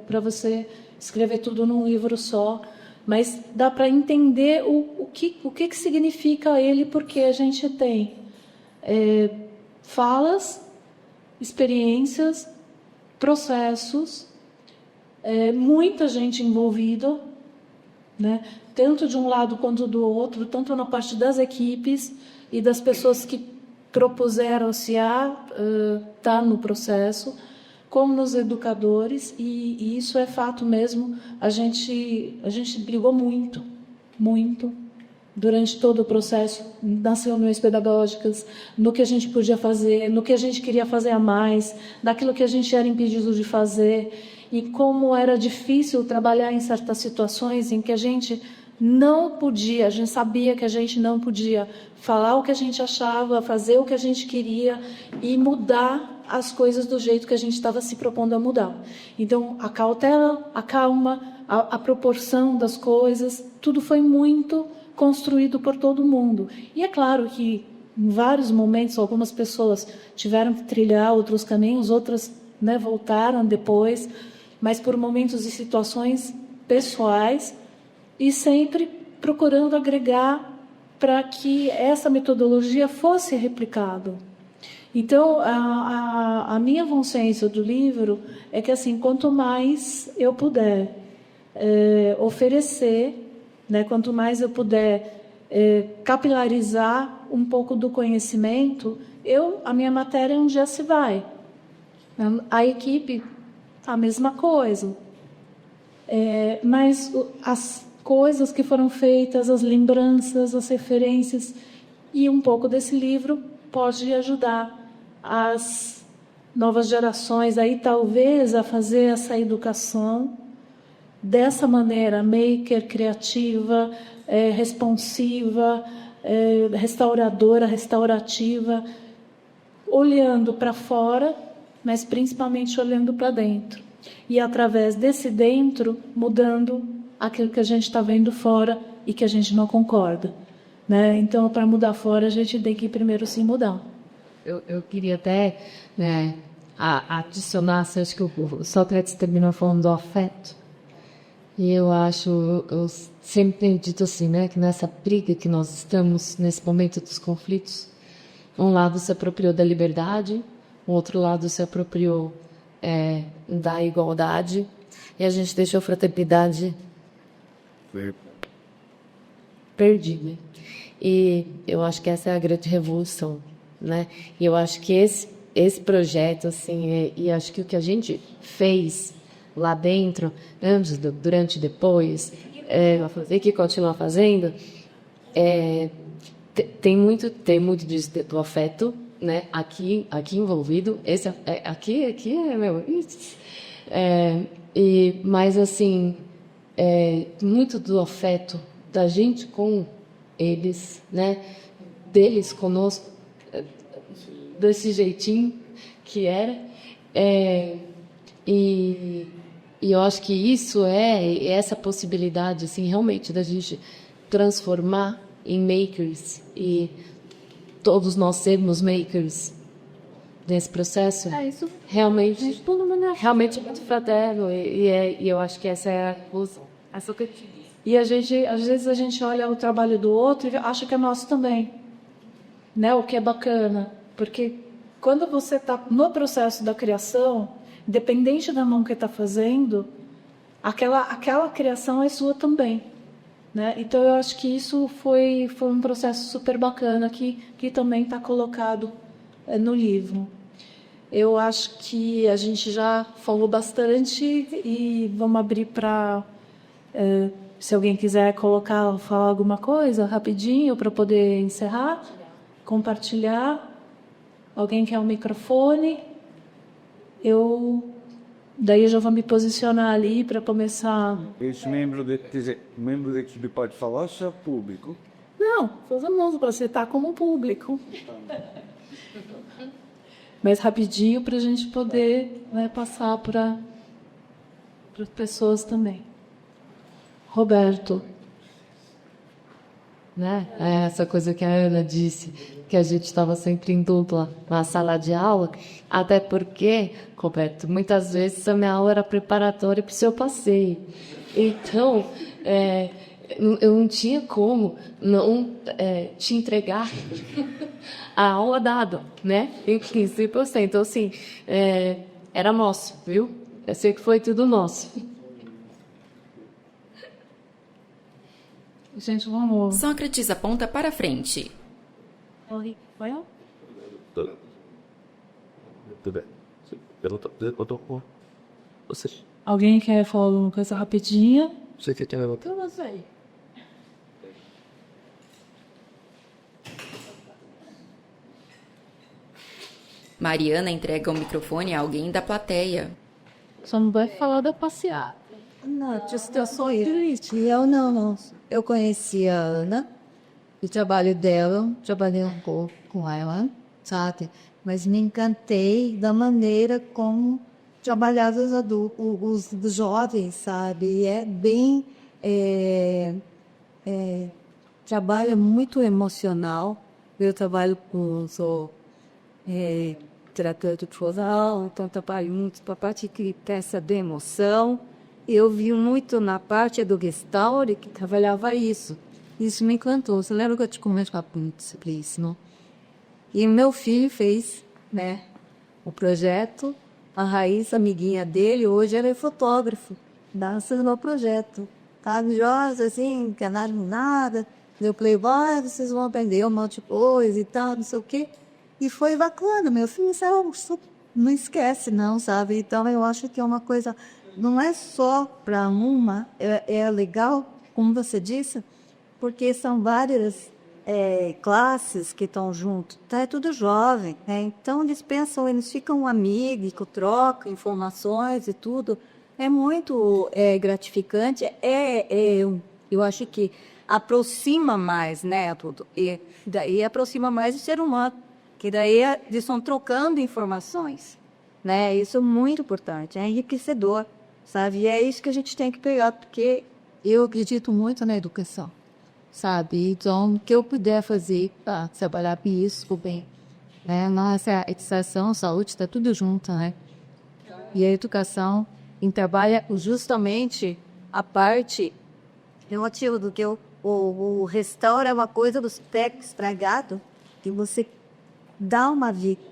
para você escrever tudo num livro só, mas dá para entender o que significa ele, porque a gente tem falas, experiências, processos, muita gente envolvida, né? Tanto de um lado quanto do outro, tanto na parte das equipes e das pessoas que propuseram-se a estar no processo, como nos educadores, e isso é fato mesmo. A gente brigou muito, muito, durante todo o processo, nas reuniões pedagógicas, no que a gente podia fazer, no que a gente queria fazer a mais, daquilo que a gente era impedido de fazer, e como era difícil trabalhar em certas situações em que a gente não podia, a gente sabia que a gente não podia falar o que a gente achava, fazer o que a gente queria e mudar as coisas do jeito que a gente estava se propondo a mudar. Então, a cautela, a calma, a proporção das coisas, tudo foi muito construído por todo mundo. E é claro que, em vários momentos, algumas pessoas tiveram que trilhar outros caminhos, outras, né, voltaram depois, mas por momentos e situações pessoais, e sempre procurando agregar para que essa metodologia fosse replicada. Então, a minha consciência do livro é que, assim, quanto mais eu puder oferecer, né, quanto mais eu puder capilarizar um pouco do conhecimento, a minha matéria um dia se vai. A equipe, a mesma coisa. Mas as coisas que foram feitas, as lembranças, as referências, e um pouco desse livro pode ajudar as novas gerações aí, talvez, a fazer essa educação dessa maneira, maker, criativa, responsiva, restauradora, restaurativa, olhando para fora, mas principalmente olhando para dentro. E, através desse dentro, mudando aquilo que a gente está vendo fora e que a gente não concorda, né? Então, para mudar fora, a gente tem que primeiro se mudar. Eu queria até, né, adicionar, acho que o Sócrates terminou falando do afeto. E eu sempre tenho dito assim, né, que nessa briga que nós estamos, nesse momento dos conflitos, um lado se apropriou da liberdade, o outro lado se apropriou da igualdade, e a gente deixou a fraternidade perdida. E eu acho que essa é a grande revolução, né? E eu acho que esse projeto, assim, e acho que o que a gente fez lá dentro, antes, durante e depois, e que continua fazendo, tem muito disso do afeto, né? Aqui envolvido. Esse aqui é meu. Mas assim, muito do afeto da gente com eles, né? Deles conosco, desse jeitinho que era. E eu acho que isso é essa possibilidade, assim, realmente, da gente transformar em makers, e todos nós sermos makers nesse processo. Isso realmente é muito fraterno, e eu acho que essa é a conclusão. E às vezes a gente olha o trabalho do outro e acha que é nosso também, né? O que é bacana. Porque quando você está no processo da criação, independente da mão que está fazendo, aquela criação é sua também, né? Então eu acho que isso foi um processo super bacana que também está colocado no livro. Eu acho que a gente já falou bastante e vamos abrir para se alguém quiser falar alguma coisa rapidinho para poder encerrar, compartilhar. Alguém quer um microfone? Daí eu já vou me posicionar ali para começar. Esse membro da equipe pode falar ou só público? Não, vamos você está como público. Mas rapidinho para a gente poder, né, passar para as pessoas também. Roberto. Né? É essa coisa que a Ana disse, que a gente estava sempre em dupla na sala de aula, até porque, Roberto, muitas vezes a minha aula era preparatória para o seu passeio. Então, eu não tinha como não te entregar a aula dada, né? Em 15%. Então, assim, era nosso, viu? Eu sei que foi tudo nosso. Gente, vamos. Sócrates aponta para frente. Vai? Alguém quer falar alguma coisa rapidinha? Você quer ter Então, você aí. Mariana entrega o microfone a alguém da plateia. Só não vai falar da passeata. Não, eu sou isso. Eu não. Eu conheci a Ana, o trabalho dela, trabalhei um pouco com ela, sabe? Mas me encantei da maneira como trabalhava os adultos, os jovens, sabe? E é bem... trabalho muito emocional. Eu trabalho sou terapeuta floral, então trabalho muito para a parte que peça de emoção. Eu vi muito na parte do Gestalt que trabalhava isso. Isso me encantou. Você lembra que eu te comentei sobre isso, não? E meu filho fez, né, o projeto. A Raíssa, amiguinha dele, hoje ela é fotógrafo. Dança no projeto. Tá joia, assim, canal nada. Eu falei, vocês vão aprender um monte de coisa e tal, não sei o quê. E foi bacana. Meu filho, não esquece, não, sabe? Então, eu acho que é uma coisa... Não é só para uma, é legal, como você disse, porque são várias classes que estão juntos, tá? É tudo jovem, né? Então eles pensam, eles ficam amigos, trocam informações e tudo. É muito gratificante, eu acho que aproxima mais, né, tudo. E daí aproxima mais o ser humano, que daí eles estão trocando informações, né? Isso é muito importante, é enriquecedor. Sabe? E é isso que a gente tem que pegar, porque eu acredito muito na educação, sabe? Então, o que eu puder fazer para trabalhar com isso, bem, né? Nossa, a educação, a saúde, está tudo junto, né? E a educação trabalha justamente a parte relativa do que o restauro é uma coisa dos técnicos estragados, que você dá uma vida.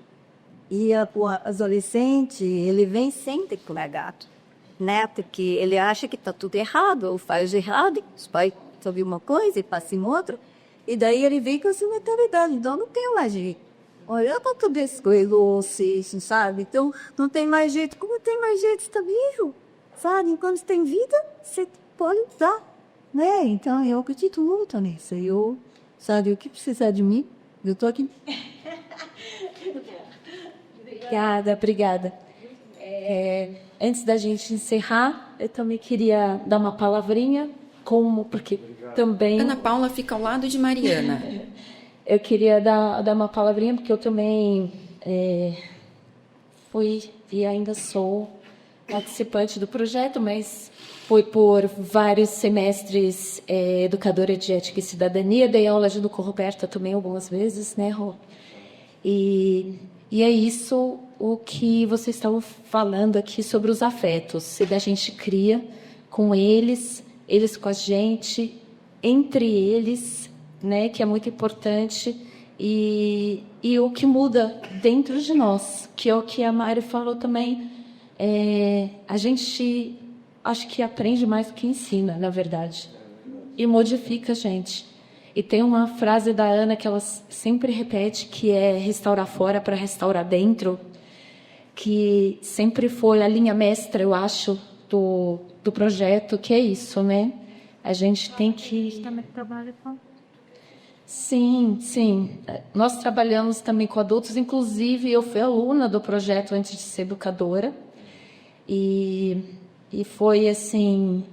E o adolescente, ele vem sem ter estragado. Né? Porque ele acha que está tudo errado, ou faz errado, os pais sabem uma coisa e passam outra, e daí ele vem com essa mentalidade, então não tem mais jeito. Olha para tudo isso, sabe? Então não tem mais jeito. Como tem mais jeito, está vivo, sabe? Enquanto tem vida, você pode dar, né? Então eu acredito muito nisso. Sabe, o que precisar de mim, eu estou aqui. Obrigada. Antes da gente encerrar, eu também queria dar uma palavrinha, porque também... Ana Paula fica ao lado de Mariana. Eu queria dar uma palavrinha, porque eu também fui e ainda sou participante do projeto, mas fui por vários semestres educadora de ética e cidadania, dei aula junto com a Roberta também algumas vezes, né, Rô? E é isso o que vocês estavam falando aqui sobre os afetos. Se a gente cria com eles com a gente, entre eles, né, que é muito importante. e o que muda dentro de nós, que é o que a Mari falou também, a gente acho que aprende mais do que ensina, na verdade, e modifica a gente. E tem uma frase da Ana que ela sempre repete, que é restaurar fora para restaurar dentro, que sempre foi a linha mestra, eu acho, do projeto, que é isso, né? A gente tem que... Sim, sim. Nós trabalhamos também com adultos, inclusive eu fui aluna do projeto antes de ser educadora. E foi assim,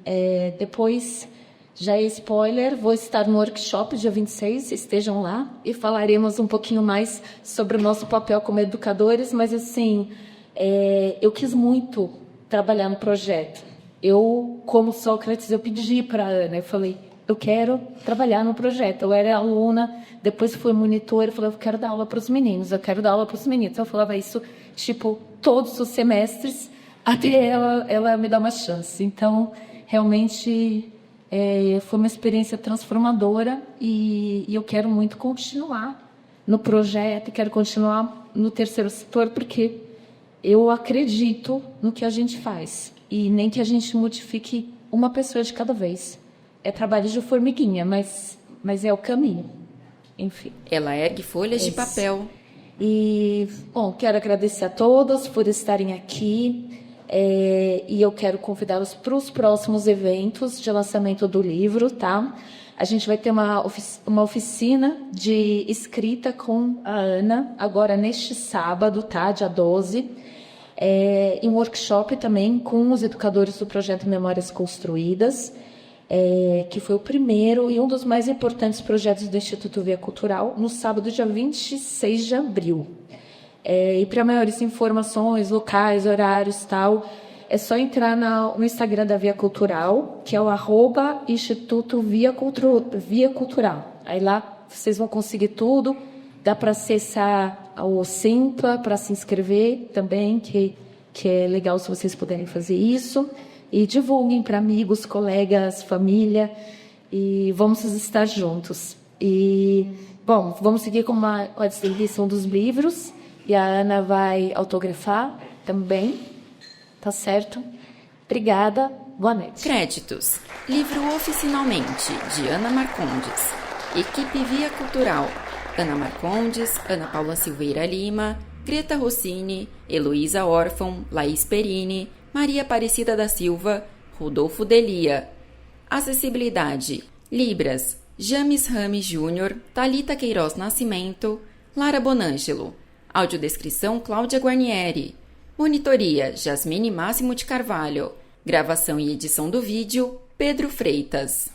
depois, já é spoiler, vou estar no workshop dia 26, estejam lá, e falaremos um pouquinho mais sobre o nosso papel como educadores, mas assim, eu quis muito trabalhar no projeto. Eu, como Sócrates, eu pedi para a Ana, eu falei, eu quero trabalhar no projeto. Eu era aluna, depois fui monitora, eu falei, eu quero dar aula para os meninos, eu quero dar aula para os meninos. Eu falava isso, tipo, todos os semestres, até ela me dar uma chance. Então, realmente, foi uma experiência transformadora e eu quero muito continuar no projeto, quero continuar no terceiro setor, porque eu acredito no que a gente faz. E nem que a gente modifique uma pessoa de cada vez. É trabalho de formiguinha, mas é o caminho. Enfim. Ela ergue folhas de papel. E, bom, quero agradecer a todos por estarem aqui. E eu quero convidá-los para os próximos eventos de lançamento do livro, tá? A gente vai ter uma oficina de escrita com a Ana, agora neste sábado, tá? Dia 12. E um workshop também com os educadores do projeto Memórias Construídas, que foi o primeiro e um dos mais importantes projetos do Instituto Via Cultural, no sábado, dia 26 de abril. E para maiores informações, locais, horários, tal, é só entrar no Instagram da Via Cultural, que é o @Instituto Via Cultural. Aí lá vocês vão conseguir tudo, dá para acessar o Simpla para se inscrever também, que é legal se vocês puderem fazer isso. E divulguem para amigos, colegas, família, e vamos estar juntos. E, bom, vamos seguir com a distribuição dos livros, e a Ana vai autografar também, tá certo? Obrigada, boa noite. Créditos. Livro Oficinalmente, de Ana Marcondes. Equipe Via Cultural. Ana Marcondes, Ana Paula Silveira Lima, Greta Rossini, Heloísa Órfão, Laís Perini, Maria Aparecida da Silva, Rodolfo Delia. Acessibilidade. Libras, James Rames Júnior, Thalita Queiroz Nascimento, Lara Bonângelo. Audiodescrição, Cláudia Guarnieri. Monitoria, Jasmine Máximo de Carvalho. Gravação e edição do vídeo, Pedro Freitas.